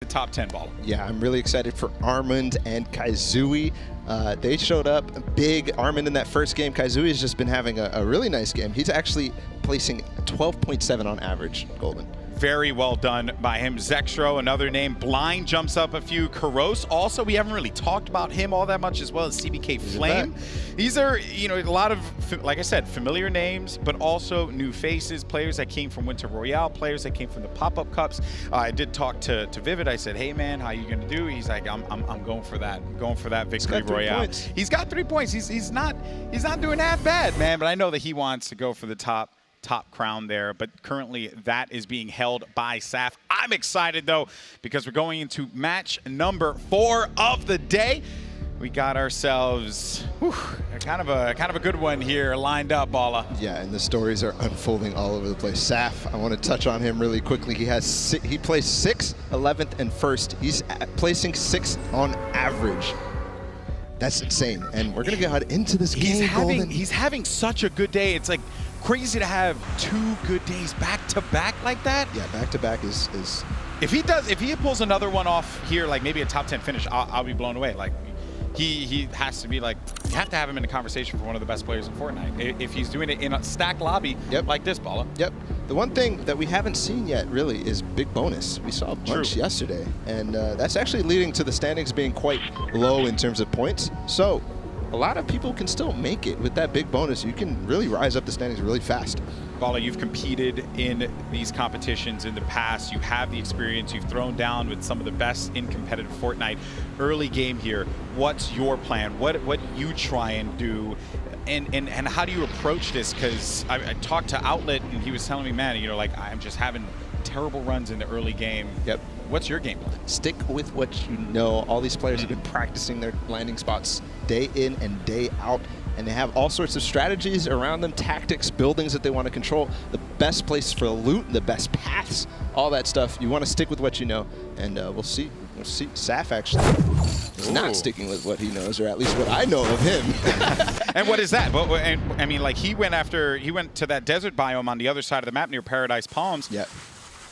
the top 10 ball. Yeah, I'm really excited for Armand and Kaizui. They showed up big. Armand in that first game. Kaizui has just been having a really nice game. He's actually placing 12.7 on average, Golden. Very well done by him. Zextro, another name. Blind jumps up a few. Karos, also, we haven't really talked about him all that much, as well as CBK Flame. These are, a lot of, like I said, familiar names, but also new faces, players that came from Winter Royale, players that came from the pop-up cups. I did talk to Vivid. I said, hey man, how you gonna do? He's like, I'm going for that. I'm going for that victory royale. He's got 3 points. He's not doing that bad, man. But I know that he wants to go for the top crown there, but currently that is being held by Saf. I'm excited though, because we're going into match number 4 of the day. We got ourselves kind of a good one here lined up, Bala. Yeah, and the stories are unfolding all over the place. Saf, I want to touch on him really quickly. He placed 6th, 11th, and 1st. He's placing 6th on average. That's insane. And we're gonna get into this game. He's having such a good day. It's like crazy to have 2 good days back to back like that. Yeah, back to back is. If he pulls another one off here, like maybe a top 10 finish, I'll be blown away. Like he has to be like, you have to have him in a conversation for one of the best players in Fortnite. If he's doing it in a stacked lobby like this, Bala. Yep. The one thing that we haven't seen yet really is big bonus. We saw a bunch yesterday, and that's actually leading to the standings being quite low in terms of points. So a lot of people can still make it with that big bonus. You can really rise up the standings really fast. Bala, you've competed in these competitions in the past. You have the experience. You've thrown down with some of the best in competitive Fortnite. Early game here, what's your plan? What you try and do? And how do you approach this? Because I talked to Outlet, and he was telling me, man, like I'm just having terrible runs in the early game. Yep. What's your game plan? Stick with what you know. All these players have been practicing their landing spots day in and day out, and they have all sorts of strategies around them, tactics, buildings that they want to control, the best places for the loot, the best paths, all that stuff. You want to stick with what you know, and we'll see. We'll see. Saf actually is not sticking with what he knows, or at least what I know of him. And what is that? I mean, like he went to that desert biome on the other side of the map near Paradise Palms. Yeah.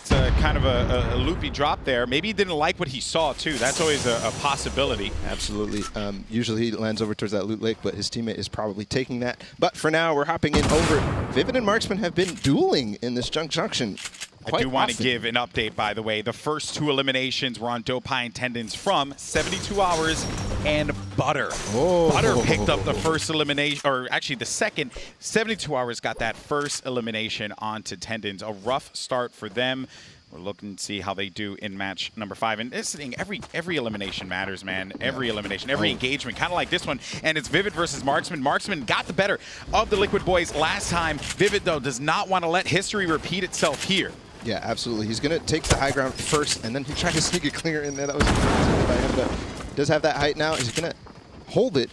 It's a kind of a loopy drop there. Maybe he didn't like what he saw too. That's always a possibility. Absolutely. Usually he lands over towards that loot lake, but his teammate is probably taking that. But for now, we're hopping in over. Vivid and Marksman have been dueling in this junction. I do want to give an update, by the way. The first 2 eliminations were on Dopine Tendons from 72 Hours and Butter. Butter picked up the first elimination, or actually the second. 72 Hours got that first elimination onto Tendons. A rough start for them. We're looking to see how they do in match number 5. And this thing, every elimination matters, man. Every elimination, every engagement, kind of like this one. And it's Vivid versus Marksman. Marksman got the better of the Liquid Boys last time. Vivid, though, does not want to let history repeat itself here. Yeah, absolutely. He's going to take the high ground first, and then he tried to sneak a clear in there. That was by him, but he does have that height now. He's going to hold it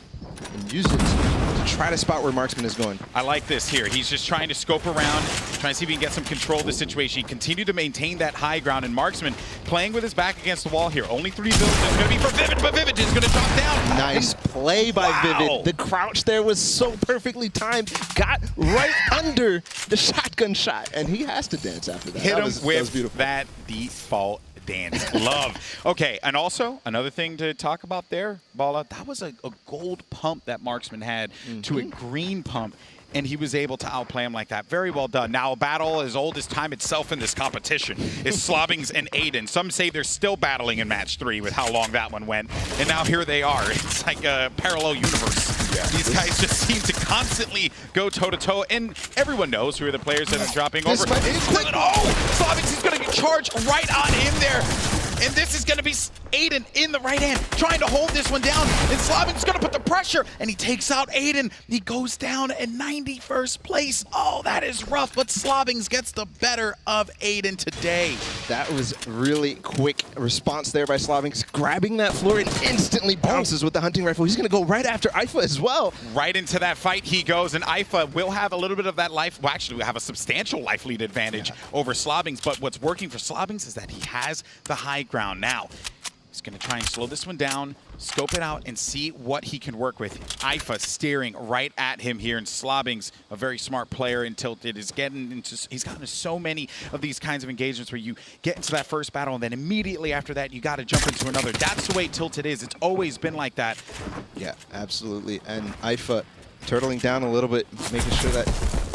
and use it to try to spot where Marksman is going. I like this here. He's just trying to scope around, trying to see if he can get some control of the situation. He continued to maintain that high ground, and Marksman playing with his back against the wall here. Only 3 builds. It's going to be for Vivid, but Vivid is going to drop down. Nice play by Vivid. The crouch there was so perfectly timed. Got right under the shotgun shot, and he has to dance after that. Hit him with beautiful. that default dance. Love. Okay, and also another thing to talk about there, Bala, that was a gold pump that Marksman had to a green pump, and he was able to outplay him like that. Very well done. Now, a battle as old as time itself in this competition is Slobbings and Aiden. Some say they're still battling in match 3 with how long that one went, and now here they are. It's like a parallel universe. Yeah, These guys just seem to constantly go toe-to-toe, and everyone knows who are the players that are dropping over. Slobbings is going to get charged right on him there. And this is going to be Aiden in the right hand, trying to hold this one down. And Slobbings going to put the pressure, and he takes out Aiden. He goes down in 91st place. Oh, that is rough, but Slobbings gets the better of Aiden today. That was really quick response there by Slobbings, grabbing that floor and instantly bounces with the hunting rifle. He's going to go right after Ifa as well. Right into that fight he goes, and Ifa will have a little bit of that life. Well, actually, we have a substantial life lead advantage over Slobbings, but what's working for Slobbings is that he has the high ground now. He's going to try and slow this one down, scope it out, and see what he can work with. Ifa staring right at him here, and Slobbing's a very smart player, and Tilted is getting into, he's gotten into so many of these kinds of engagements where you get into that first battle, and then immediately after that, you got to jump into another. That's the way Tilted is. It's always been like that. Yeah, absolutely. And Ifa turtling down a little bit, making sure that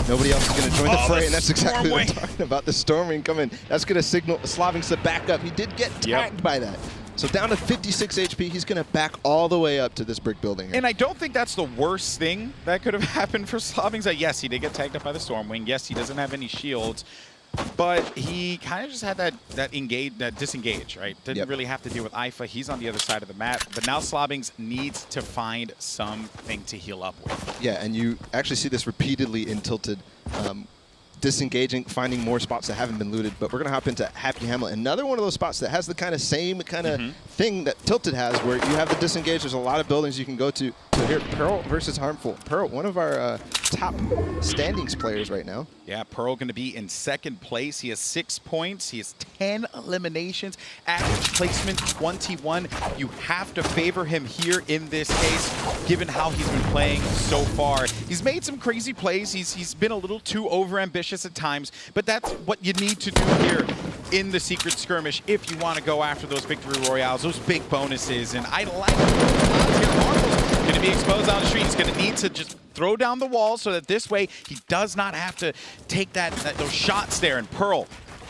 nobody else is going to join the fray, and that's exactly what I'm talking about. The storm wing coming. That's going to signal Slobbing's to back up. He did get tagged by that. So down to 56 HP, he's going to back all the way up to this brick building here. And I don't think that's the worst thing that could have happened for Slobbing's. Yes, he did get tagged up by the Stormwing. Yes, he doesn't have any shields. But he kind of just had that disengage, right? Didn't really have to deal with Ifa. He's on the other side of the map. But now Slobbing's needs to find something to heal up with. Yeah, and you actually see this repeatedly in Tilted. Disengaging, finding more spots that haven't been looted. But we're going to hop into Happy Hamlet. Another one of those spots that has the kind of same kind of thing that Tilted has, where you have the disengage. There's a lot of buildings you can go to. So here, Pearl versus Harmful. Pearl, one of our top standings players right now. Yeah, Pearl going to be in second place. He has 6 points. He has 10 eliminations. Average placement 21. You have to favor him here in this case, given how he's been playing so far. He's made some crazy plays. He's been a little too overambitious at times, but that's what you need to do here in the Secret Skirmish if you want to go after those victory royales, those big bonuses. And I like Harmful's going to be exposed on the street. He's going to need to just throw down the wall so that this way he does not have to take those shots there. And Pearl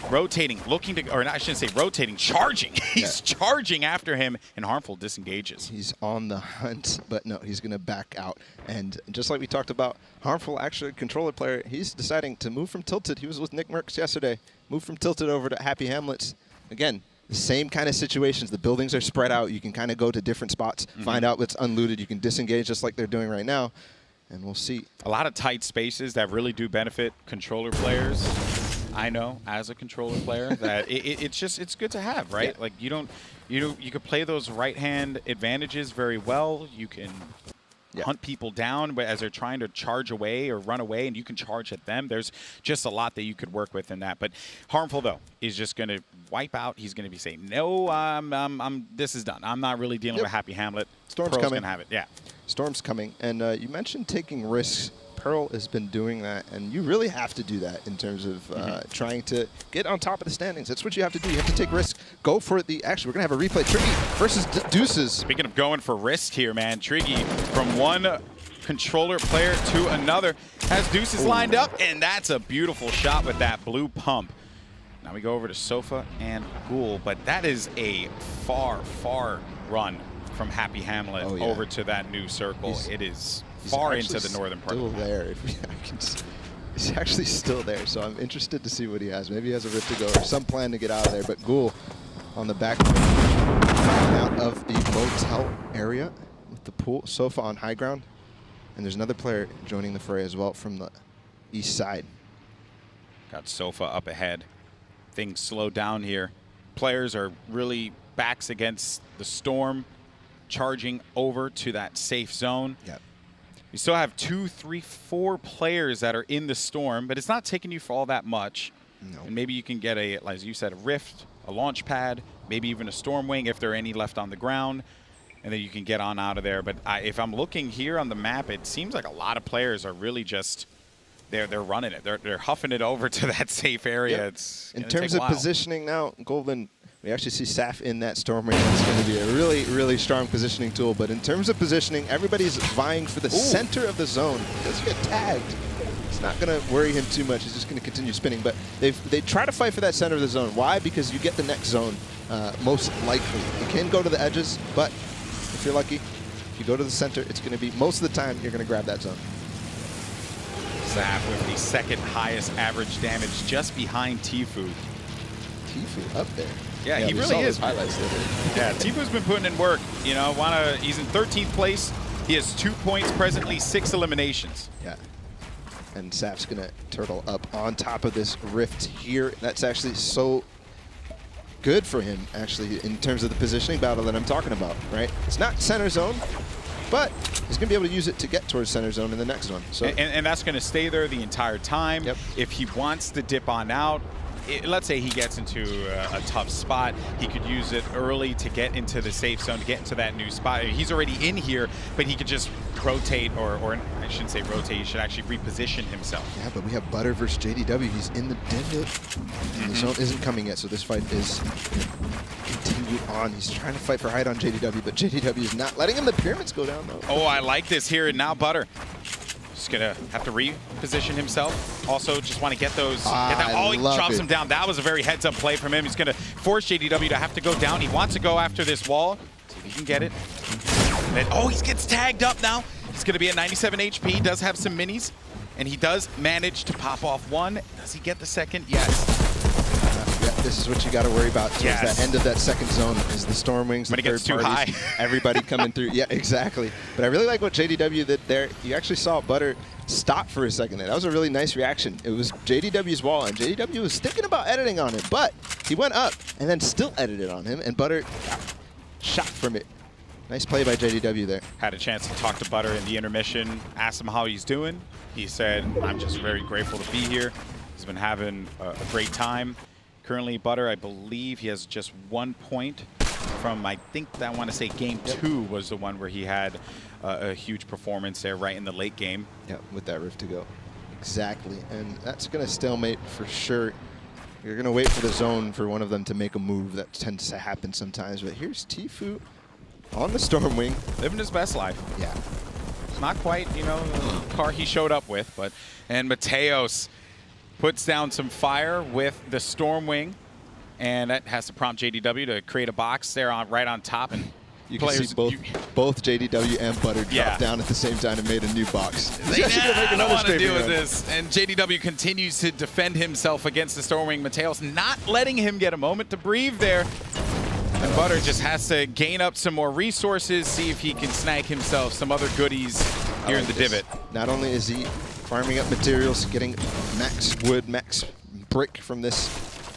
rotating, looking to, or I shouldn't say rotating, charging. He's charging after him, and Harmful disengages. He's on the hunt, but no, he's going to back out. And just like we talked about, Harmful, actually a controller player, he's deciding to move from Tilted. He was with Nick Merckx yesterday. Move from Tilted over to Happy Hamlets. Again, the same kind of situations. The buildings are spread out. You can kind of go to different spots, find out what's unlooted. You can disengage just like they're doing right now, and we'll see. A lot of tight spaces that really do benefit controller players. I know, as a controller player, that it's good to have, right? Yeah. Like you could play those right hand advantages very well. You can hunt people down as they're trying to charge away or run away, and you can charge at them. There's just a lot that you could work with in that. But Harmful, though, is just going to wipe out. He's going to be saying, no, this is done. I'm not really dealing with Happy Hamlet. Storm's Pearl's coming. Gonna have it. Yeah. Storm's coming. And you mentioned taking risks. Pearl has been doing that, and you really have to do that in terms of trying to get on top of the standings. That's what you have to do. You have to take risks. Go for it. Actually, we're going to have a replay. Triggy versus Deuces. Speaking of going for risk here, man, Triggy from one controller player to another has Deuces lined up, and that's a beautiful shot with that blue pump. Now we go over to Sofa and Ghoul, but that is a far, far run from Happy Hamlet over to that new circle. It is far into the northern part. Still there. He's actually still there, so I'm interested to see what he has. Maybe he has a rift to go or some plan to get out of there. But Ghoul on the back out of the motel area with the pool. Sofa on high ground, and there's another player joining the fray as well from the east side. Got Sofa up ahead. Things slow down here. Players are really backs against the storm, charging over to that safe zone. Yep. You still have 2, 3, 4 players that are in the storm, but it's not taking you for all that much. No. And maybe you can get as you said, a rift, a launch pad, maybe even a storm wing if there are any left on the ground, and then you can get on out of there. But if I'm looking here on the map, it seems like a lot of players are really just they're running it. They're huffing it over to that safe area. Yep. It's in terms of positioning now, Golden. We actually see Saf in that storm ring. It's going to be a really, really strong positioning tool. But in terms of positioning, everybody's vying for the center of the zone. He doesn't get tagged. It's not going to worry him too much. He's just going to continue spinning. But they try to fight for that center of the zone. Why? Because you get the next zone most likely. You can go to the edges, but if you're lucky, if you go to the center, it's going to be, most of the time, you're going to grab that zone. Saf with the second highest average damage, just behind Tfue. Tfue up there. Yeah, he really is. Highlights yeah, Tfue's been putting in work. You know, he's in 13th place. He has 2 points presently, 6 eliminations. Yeah. And Saf's going to turtle up on top of this rift here. That's actually so good for him, actually, in terms of the positioning battle that I'm talking about, right? It's not center zone, but he's going to be able to use it to get towards center zone in the next one. So and that's going to stay there the entire time. Yep. If he wants to dip on out, let's say he gets into a tough spot, he could use it early to get into the safe zone, to get into that new spot. He's already in here, but he could just rotate, or I shouldn't say rotate, he should actually reposition himself. Yeah, but we have Butter versus JDW. He's in the dead. The zone isn't coming yet, so this fight is continued on. He's trying to fight for height on JDW, but JDW is not letting him. The pyramids go down, though. Oh, I like this here. Now Butter just gonna have to reposition himself. Also, just want to get those. Oh, he drops him down. That was a very heads-up play from him. He's gonna force JDW to have to go down. He wants to go after this wall. See if he can get it. And then, oh, he gets tagged up now. He's gonna be at 97 HP. He does have some minis, and he does manage to pop off one. Does he get the second? Yes. Yeah, this is what you got to worry about. Yes. Towards the end of that second zone is the Stormwings. When it gets too high. Everybody coming through. Yeah, exactly. But I really like what JDW did there. You actually saw Butter stop for a second there. That was a really nice reaction. It was JDW's wall, and JDW was thinking about editing on it, but he went up and then still edited on him, and Butter got shot from it. Nice play by JDW there. Had a chance to talk to Butter in the intermission, asked him how he's doing. He said, I'm just very grateful to be here. He's been having a great time. Currently, Butter, I believe he has just 1 point from, I want to say game 2 was the one where he had a huge performance there right in the late game. Yeah, with that Rift to go. Exactly, and that's going to stalemate for sure. You're going to wait for the zone for one of them to make a move. That tends to happen sometimes, but here's Tfue on the Stormwing. Living his best life. Yeah. Not quite, you know, the car he showed up with, but, and Mateos puts down some fire with the Stormwing, and that has to prompt JDW to create a box there right on top. And you can see both JDW and Butter drop down at the same time and made a new box. I don't want to deal with this. And JDW continues to defend himself against the Stormwing. Mateos not letting him get a moment to breathe there. And Butter just has to gain up some more resources, see if he can snag himself some other goodies here in the divot. Not only is he farming up materials, getting max wood, max brick from this,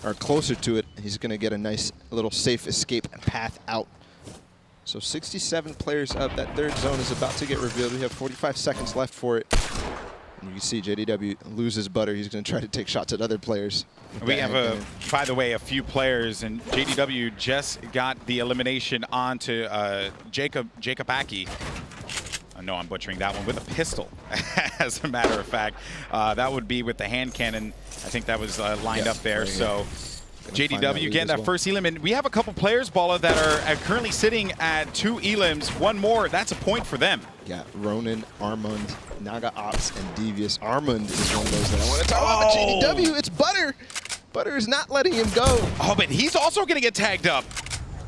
or closer to it, he's going to get a nice little safe escape path out. So 67 players up. That third zone is about to get revealed. We have 45 seconds left for it. And you can see JDW loses Butter. He's going to try to take shots at other players. We have, by the way, a few players, and JDW just got the elimination onto Jacob Aki. I know I'm butchering that one, with a pistol, as a matter of fact. That would be with the hand cannon. I think that was lined up there. Right, so JDW getting that first elim. And we have a couple players, Balla, that are currently sitting at 2 elims. One more, that's a point for them. Yeah, Ronan, Armand, Naga Ops, and Devious. Armand is one of those that I want to talk about. But JDW, it's Butter. Butter is not letting him go. Oh, but he's also going to get tagged up.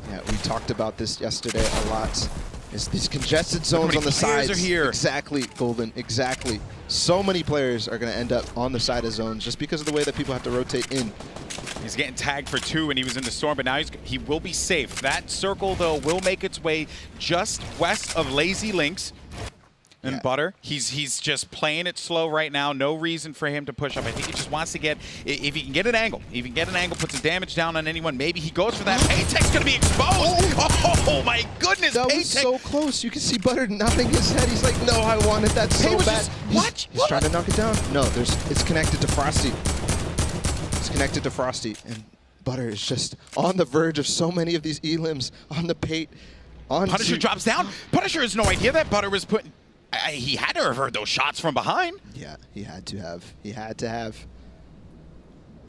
Yeah, we talked about this yesterday a lot. It's these congested zones on the sides. Are here. Exactly, Golden, exactly. So many players are going to end up on the side of zones just because of the way that people have to rotate in. He's getting tagged for 2 when he was in the storm, but now he will be safe. That circle, though, will make its way just west of Lazy Links. And Butter, he's just playing it slow right now. No reason for him to push up. I think he just wants to get, if he can get an angle, put some damage down on anyone, maybe he goes for that. Paytech's going to be exposed. Oh my goodness, that was so close. You can see Butter nodding his head. He's like, no, I wanted that so bad. What? He's trying to knock it down. No, it's connected to Frosty. It's connected to Frosty, and Butter is just on the verge of so many of these elims on the pate. Punisher drops down. Punisher has no idea that Butter was putting. He had to have heard those shots from behind. Yeah, he had to have. He had to have.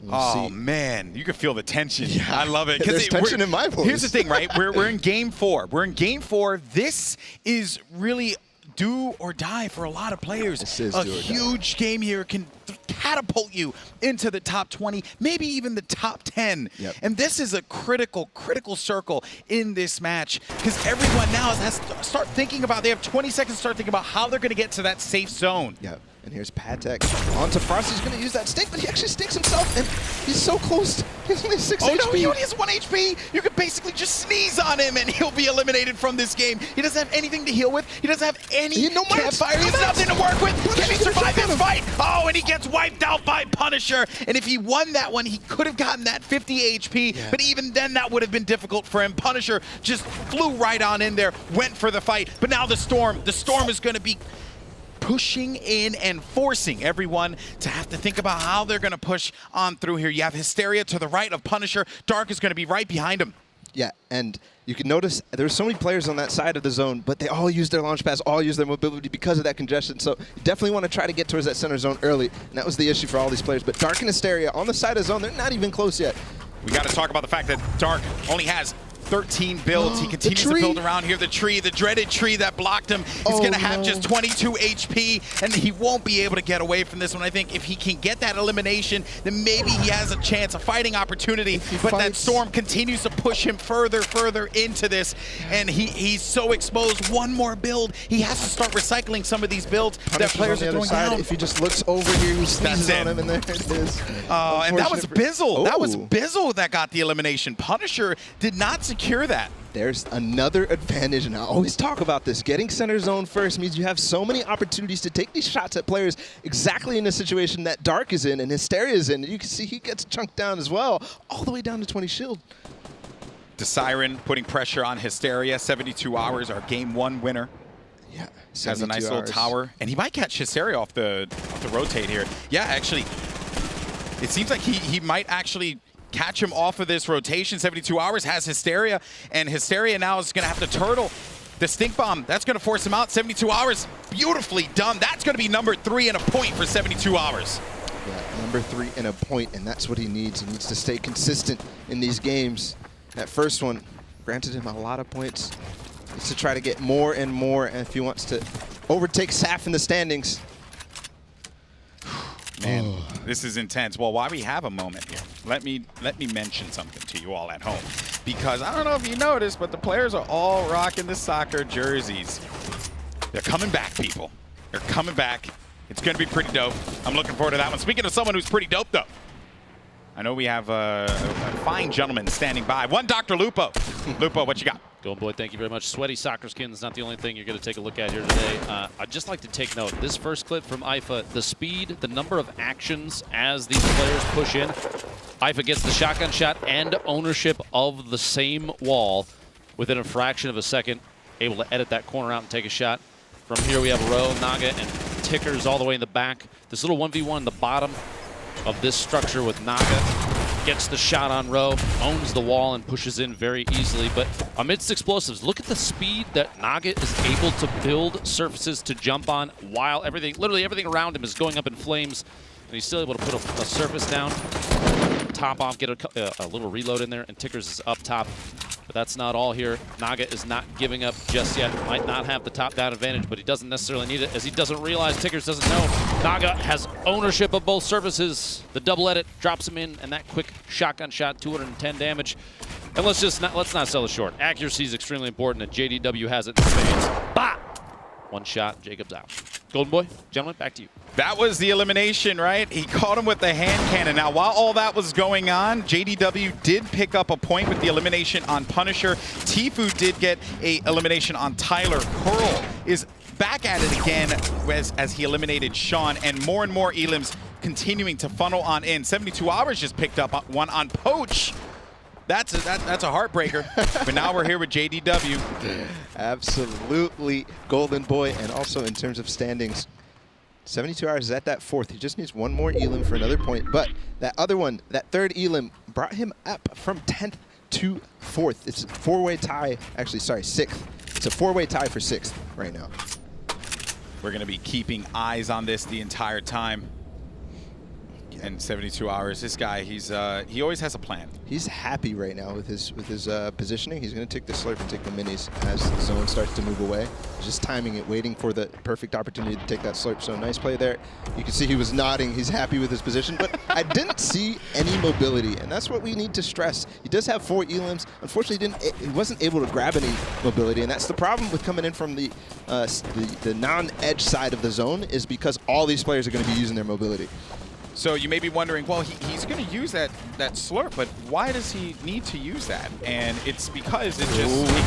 We'll see. Man, you can feel the tension. Yeah. I love it. There's tension in my voice. Here's the thing, right? We're in game 4. We're in game 4. This is really do or die for a lot of players. This is a huge game here can catapult you into the top 20, maybe even the top 10. Yep. And this is a critical circle in this match, because everyone now has to start thinking about, they have 20 seconds to start thinking about how they're going to get to that safe zone. Yep. And here's Patek onto Frost. He's going to use that stink, but he actually stinks himself, and he's so close. He's only 6 HP. No, he only has 1 HP. You could basically just sneeze on him, and he'll be eliminated from this game. He doesn't have anything to heal with. He doesn't have any campfire. He has nothing to work with. Can he survive this fight? Oh, and he gets wiped out by Punisher. And if he won that one, he could have gotten that 50 HP, but even then, that would have been difficult for him. Punisher just flew right on in there, went for the fight. But now the Storm is going to be pushing in and forcing everyone to have to think about how they're going to push on through here. You have Hysteria to the right of Punisher. Dark is going to be right behind him. Yeah, and you can notice there's so many players on that side of the zone, but they all use their launch pads, all use their mobility because of that congestion. So you definitely want to try to get towards that center zone early, and that was the issue for all these players. But Dark and Hysteria on the side of the zone, they're not even close yet. We got to talk about the fact that Dark only has 13 builds. He continues to build around here. The tree, the dreaded tree that blocked him, is going to have just 22 HP, and he won't be able to get away from this one. I think if he can get that elimination, then maybe he has a chance, a fighting opportunity. But that storm continues to push him further into this, and he's so exposed. One more build. He has to start recycling some of these builds that players are throwing down. If he just looks over here, he sneezes on him, and there it is. And that was Bizzle. That was Bizzle that got the elimination. Punisher did not secure that. There's another advantage, and I always talk about this. Getting center zone first means you have so many opportunities to take these shots at players exactly in the situation that Dark is in and Hysteria is in. You can see he gets chunked down as well, all the way down to 20 shield. The Siren putting pressure on Hysteria. 72 hours, our game 1 winner. Yeah, has a nice little tower, and he might catch Hysteria off the rotate here. Yeah, actually, it seems like he might actually catch him off of this rotation. 72 hours has Hysteria, and Hysteria now is going to have to turtle the Stink Bomb. That's going to force him out. 72 hours, beautifully done. That's going to be number 3 and a point for 72 hours. Yeah, number 3 and a point, and that's what he needs. He needs to stay consistent in these games. That first one granted him a lot of points. He needs to try to get more and more, and if he wants to overtake Saf in the standings. Man, this is intense. Well, while we have a moment here, let me mention something to you all at home, because I don't know if you noticed, but the players are all rocking the soccer jerseys. They're coming back, people. They're coming back. It's going to be pretty dope. I'm looking forward to that one. Speaking of someone who's pretty dope, though, I know we have a fine gentleman standing by. One Dr. Lupo. Lupo, what you got? Golden Boy, thank you very much. Sweaty soccer skin is not the only thing you're going to take a look at here today. I'd just like to take note. This first clip from IFA, the speed, the number of actions as these players push in. IFA gets the shotgun shot and ownership of the same wall within a fraction of a second. Able to edit that corner out and take a shot. From here we have Ro, Naga, and Tickers all the way in the back. This little 1v1 in the bottom of this structure with Naga. Gets the shot on Ro, owns the wall, and pushes in very easily. But amidst explosives, look at the speed that Naga is able to build surfaces to jump on while literally everything around him is going up in flames. And he's still able to put a surface down, top off, get a little reload in there, and Tickers is up top. But that's not all here. Naga is not giving up just yet. Might not have the top-down advantage, but he doesn't necessarily need it, as he doesn't realize Tickers doesn't know. Naga has ownership of both surfaces. The double edit drops him in, and that quick shotgun shot, 210 damage. And let's not sell it short. Accuracy is extremely important, and JDW has it in spades. Bah! One shot, Jacob's out. Golden Boy, gentlemen, back to you. That was the elimination, right? He caught him with the hand cannon. Now, while all that was going on, JDW did pick up a point with the elimination on Punisher. Tfue did get a elimination on Tyler. Curl is back at it again as he eliminated Sean, and more elims continuing to funnel on in. 72 Hours just picked up one on Poach. That's a heartbreaker. But now we're here with JDW. Absolutely, Golden Boy. And also in terms of standings, 72 Hours is at that 4th. He just needs one more elim for another point. But that other one, that 3rd elim, brought him up from 10th to 4th. It's a 4-way tie. Actually, sorry, 6th. It's a 4-way tie for 6th right now. We're going to be keeping eyes on this the entire time. And 72 Hours, this guy, he always has a plan. He's happy right now with his positioning. He's going to take the slurp and take the minis as the zone starts to move away. Just timing it, waiting for the perfect opportunity to take that slurp. So nice play there. You can see he was nodding. He's happy with his position, but I didn't see any mobility, and that's what we need to stress. He does have 4 elims. Unfortunately, he wasn't able to grab any mobility, and that's the problem with coming in from the non-edge side of the zone, is because all these players are going to be using their mobility. So you may be wondering, well, he's going to use that slurp, but why does he need to use that? And it's because it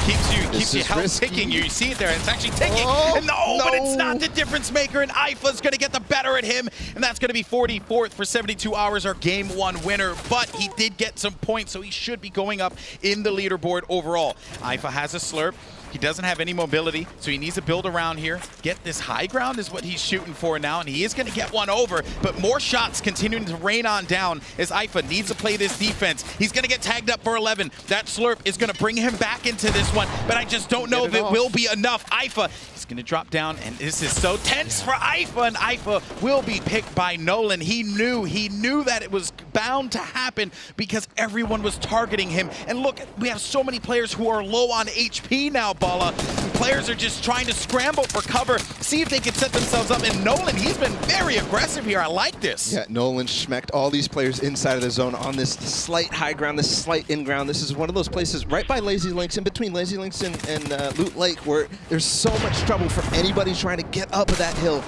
keeps your health ticking. You see it there, and it's actually ticking. No, but it's not the difference maker, and IFA's going to get the better at him, and that's going to be 44th for 72 Hours, our game 1 winner. But he did get some points, so he should be going up in the leaderboard overall. IFA has a slurp. He doesn't have any mobility, so he needs to build around here. Get this high ground is what he's shooting for now, and he is going to get one over, but more shots continuing to rain on down as IFA needs to play this defense. He's going to get tagged up for 11. That slurp is going to bring him back into this one, but I just don't know if it will be enough. IFA is going to drop down, and this is so tense for IFA, and IFA will be picked by Nolan. He knew that it was bound to happen because everyone was targeting him. And look, we have so many players who are low on HP now, Balla. Players are just trying to scramble for cover, see if they can set themselves up. And Nolan, he's been very aggressive here. I like this. Yeah, Nolan schmecked all these players inside of the zone on this slight high ground, this slight in ground. This is one of those places right by Lazy Links, in between Lazy Links and Loot Lake, where there's so much trouble for anybody trying to get up that hill.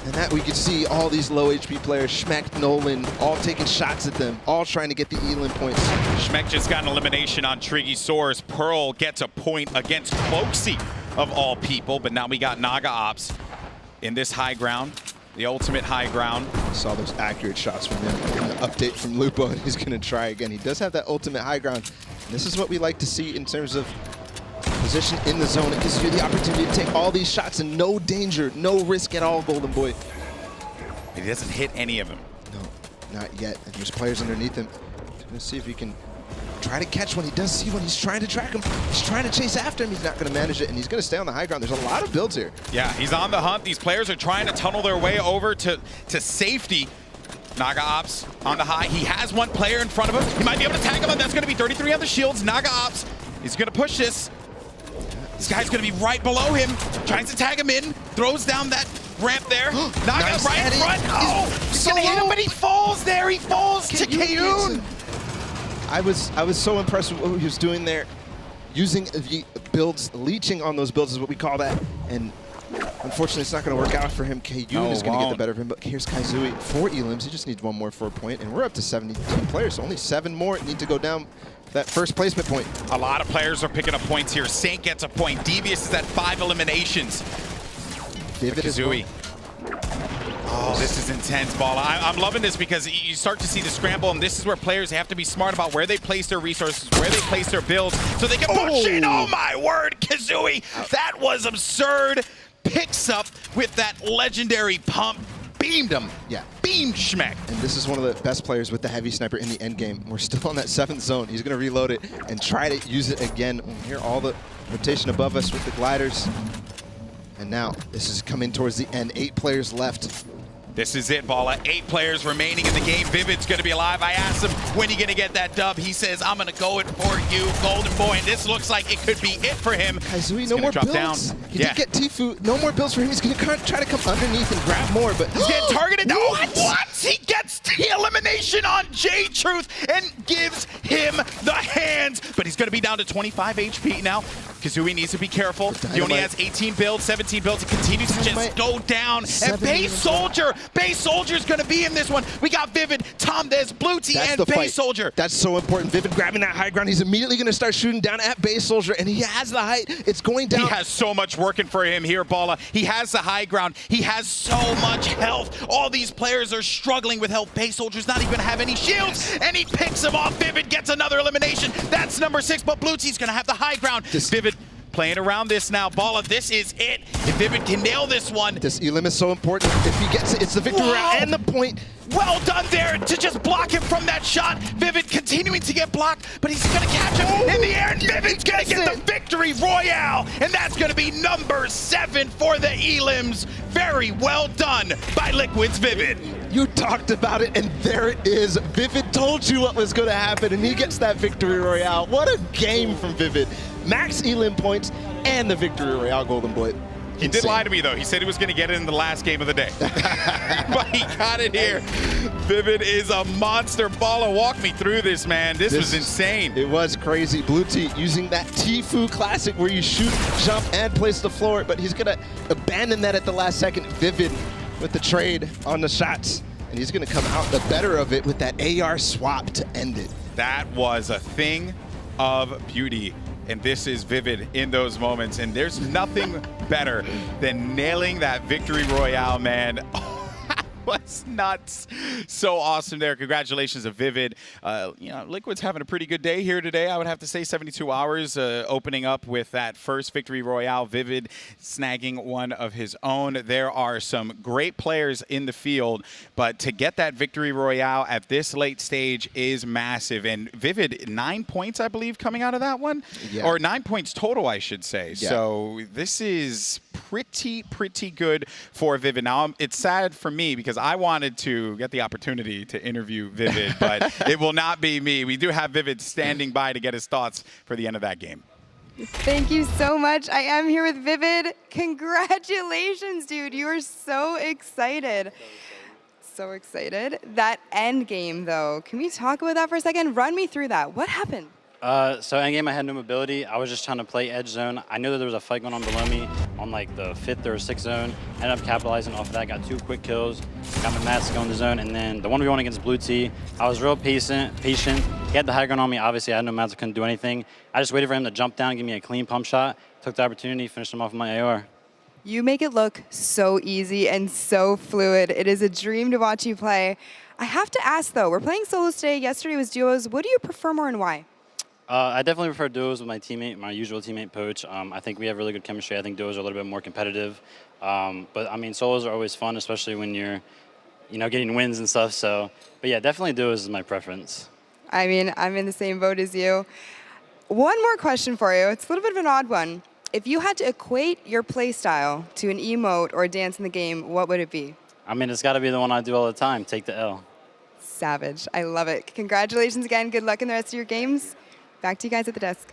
And that we could see all these low HP players, Schmeck, Nolan, all taking shots at them, all trying to get the Elim points. Schmeck just got an elimination on Triggy Soares. Pearl gets a point against Cloaksy, of all people, but now we got Naga Ops in this high ground, the ultimate high ground. Saw those accurate shots from him. An update from Lupo, and he's going to try again. He does have that ultimate high ground. And this is what we like to see in terms of position in the zone. It gives you the opportunity to take all these shots and no danger, no risk at all, Golden Boy. He doesn't hit any of them. No, not yet. And there's players underneath him. Let's see if he can try to catch one. He does see one. He's trying to track him. He's trying to chase after him. He's not going to manage it, and he's going to stay on the high ground. There's a lot of builds here. Yeah, he's on the hunt. These players are trying to tunnel their way over to safety. Naga Ops on the high. He has one player in front of him. He might be able to tag him, but that's going to be 33 on the shields. Naga Ops is going to push this. This guy's going to be right below him. Tries to tag him in. Throws down that ramp there. Naga Nice right in front. Oh, he's going to hit him, but he falls there. He falls to Kayun. I was so impressed with what he was doing there. Using the builds, leeching on those builds is what we call that. And unfortunately, it's not going to work out for him. Kayun is going to get the better of him. But here's Kaizui, 4 elims. He just needs one more for a point. And we're up to 72 players. So only 7 more need to go down that first placement point. A lot of players are picking up points here. Saint gets a point. Devious is at 5 eliminations. Vivid as well. Oh, this is intense, Balla. I'm loving this because you start to see the scramble, and this is where players have to be smart about where they place their resources, where they place their builds, so they can push in. Oh my word, Kazooie! That was absurd. Picks up with that legendary pump. Beamed him. Yeah. Beamed Schmeck. And this is one of the best players with the heavy sniper in the end game. We're still on that 7th zone. He's going to reload it and try to use it again. We hear all the rotation above us with the gliders. And now this is coming towards the end. 8 players left. This is it, Balla. 8 players remaining in the game. Vivid's going to be alive. I asked him, when are you going to get that dub? He says, I'm going to go it for you, Golden Boy. And this looks like it could be it for him. Kaizui, no more builds. He did get Tfue. No more builds for him. He's going to try to come underneath and grab more, but he's getting targeted. What? He gets the elimination on J-Truth and gives him the hands. But he's going to be down to 25 HP now. Kazooie needs to be careful. He only has 18 builds, 17 builds. He continues to just go down. And Base Soldier's going to be in this one. We got Vivid, Tom Des, Blue Tea, and Base Soldier. That's so important. Vivid grabbing that high ground. He's immediately going to start shooting down at Base Soldier, and he has the height. It's going down. He has so much working for him here, Balla. He has the high ground. He has so much health. All these players are struggling with health. Base Soldier's not even going to have any shields, and he picks him off. Vivid gets another elimination. That's number 6, but Blue Tea's going to have the high ground. Vivid playing around this now. Balla, this is it. If Vivid can nail this one. This elim is so important. If he gets it, it's the victory round and the point. Well done there to just block him from that shot. Vivid continuing to get blocked, but he's going to catch him in the air, and Vivid's going to get the victory royale. And that's going to be number 7 for the elims. Very well done by Liquid's Vivid. You talked about it, and there it is. Vivid told you what was going to happen, and he gets that victory royale. What a game from Vivid. Max elim points and the victory royale, Golden Boy. He did lie to me, though. He said he was going to get it in the last game of the day. But he got it here. Vivid is a monster. Balla, walk me through this, man. This was insane. It was crazy. Blue Tea using that Tfue classic where you shoot, jump, and place the floor, but he's going to abandon that at the last second. Vivid with the trade on the shots, and he's going to come out the better of it with that AR swap to end it. That was a thing of beauty. And this is Vivid in those moments. And there's nothing better than nailing that victory royale, man. was nuts. So awesome there. Congratulations to Vivid. Liquid's having a pretty good day here today. I would have to say 72 hours opening up with that first victory royale. Vivid snagging one of his own. There are some great players in the field, but to get that victory royale at this late stage is massive. And Vivid, 9 points, I believe, coming out of that one. Yeah. Or 9 points total, I should say. Yeah. So this is pretty good for Vivid. Now, it's sad for me because I wanted to get the opportunity to interview Vivid, but it will not be me. We do have Vivid standing by to get his thoughts for the end of that game. Thank you so much. I am here with Vivid. Congratulations, dude. You are so excited. So excited. That end game, though, can we talk about that for a second? Run me through that. What happened? So endgame, I had no mobility. I was just trying to play edge zone. I knew that there was a fight going on below me on like the 5th or 6th zone. Ended up capitalizing off of that. Got 2 quick kills. Got my mats to go in the zone. And then the 1v1 against Blue T, I was real patient. He had the high ground on me. Obviously, I had no mats. I couldn't do anything. I just waited for him to jump down, give me a clean pump shot. Took the opportunity, finished him off with my AR. You make it look so easy and so fluid. It is a dream to watch you play. I have to ask, though, we're playing solos today. Yesterday was duos. What do you prefer more and why? I definitely prefer duos with my teammate, my usual teammate, Poach. I think we have really good chemistry. I think duos are a little bit more competitive. But, I mean, solos are always fun, especially when you're, getting wins and stuff. So, but, yeah, definitely duos is my preference. I mean, I'm in the same boat as you. One more question for you. It's a little bit of an odd one. If you had to equate your play style to an emote or a dance in the game, what would it be? I mean, it's got to be the one I do all the time, take the L. Savage. I love it. Congratulations again. Good luck in the rest of your games. Back to you guys at the desk.